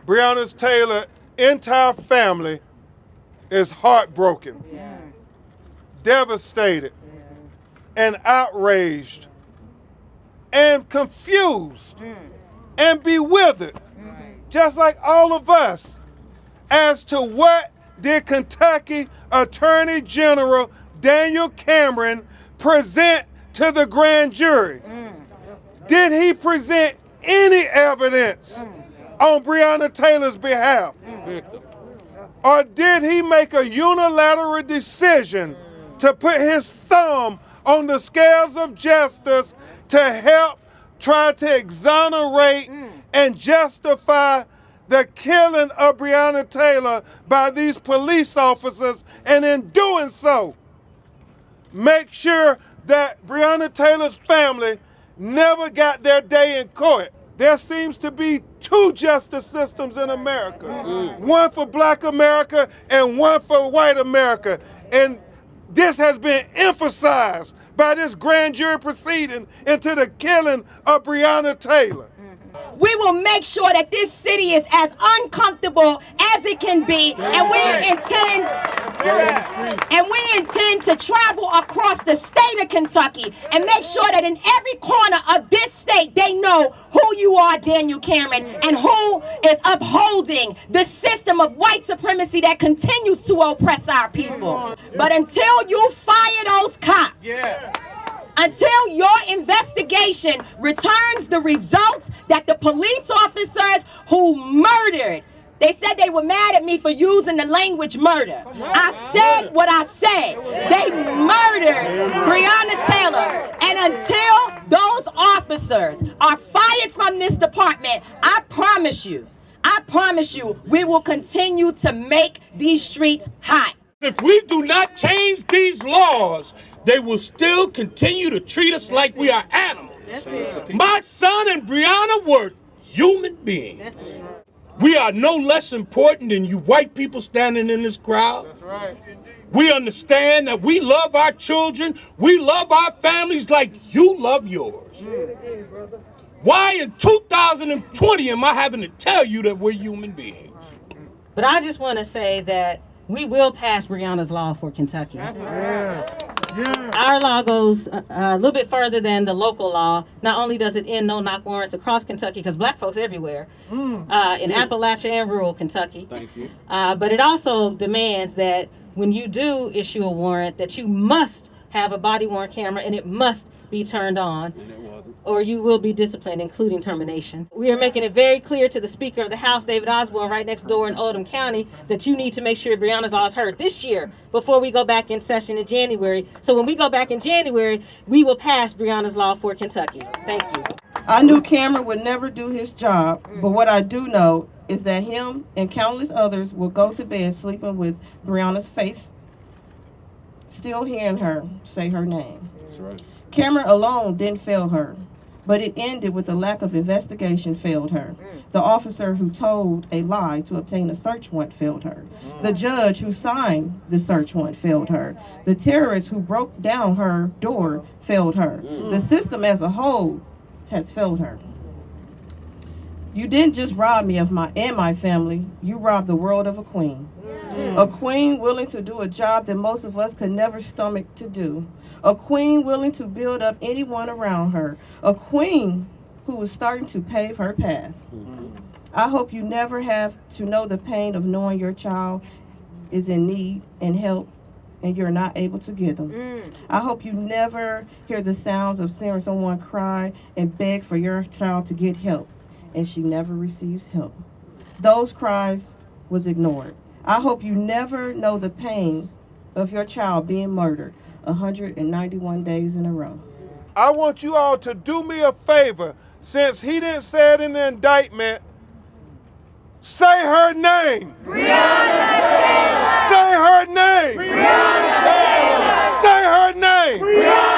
Breonna Taylor's entire family is heartbroken, devastated, and outraged, and confused, and bewildered, just like all of us, as to what did Kentucky Attorney General Daniel Cameron present to the grand jury? Did he present any evidence on Breonna Taylor's behalf? Or did he make a unilateral decision to put his thumb on the scales of justice to help try to exonerate and justify the killing of Breonna Taylor by these police officers, and in doing so, make sure that Breonna Taylor's family never got their day in court? There seems to be two justice systems in America, one for Black America and one for white America. And this has been emphasized by this grand jury proceeding into the killing of Breonna Taylor. We will make sure that this city is as uncomfortable as it can be, and we intend to travel across the state of Kentucky and make sure that in every corner of this state they know who you are, Daniel Cameron, and who is upholding the system of white supremacy that continues to oppress our people. But until you fire those cops, until your investigation returns the results that the police officers who murdered, they said they were mad at me for using the language murder. I said what I said. They murdered Breonna Taylor. And until those officers are fired from this department, I promise you, we will continue to make these streets hot. If we do not change these laws, they will still continue to treat us like we are animals. My son and Breonna were human beings. We are no less important than you white people standing in this crowd. We understand that we love our children, we love our families like you love yours. Why in 2020 am I having to tell you that we're human beings? But I just want to say that we will pass Breonna's law for Kentucky. Our law goes a little bit further than the local law. Not only does it end no-knock warrants across Kentucky, because black folks everywhere, in Appalachia and rural Kentucky. Thank you. But it also demands that when you do issue a warrant, that you must have a body-worn camera and it must be turned on, or you will be disciplined, including termination. We are making it very clear to the Speaker of the House, David Osborne, right next door in Oldham County, that you need to make sure Breonna's law is heard this year before we go back in session in January. So when we go back in January, we will pass Breonna's law for Kentucky. Thank you. I knew Cameron would never do his job, but what I do know is that him and countless others will go to bed sleeping with Breonna's face, still hearing her say her name. That's right. Cameron alone didn't fail her, but it ended with the lack of investigation failed her. The officer who told a lie to obtain a search warrant failed her. The judge who signed the search warrant failed her. The terrorist who broke down her door failed her. The system as a whole has failed her. You didn't just rob me of my family, you robbed the world of a queen. A queen willing to do a job that most of us could never stomach to do. A queen willing to build up anyone around her. A queen who was starting to pave her path. I hope you never have to know the pain of knowing your child is in need and help and you're not able to give them. I hope you never hear the sounds of hearing someone cry and beg for your child to get help and she never receives help. Those cries was ignored. I hope you never know the pain of your child being murdered 191 days in a row. I want you all to do me a favor, since he didn't say it in the indictment. Say her name. Breonna Taylor. Say her name. Breonna Taylor. Say her name. Breonna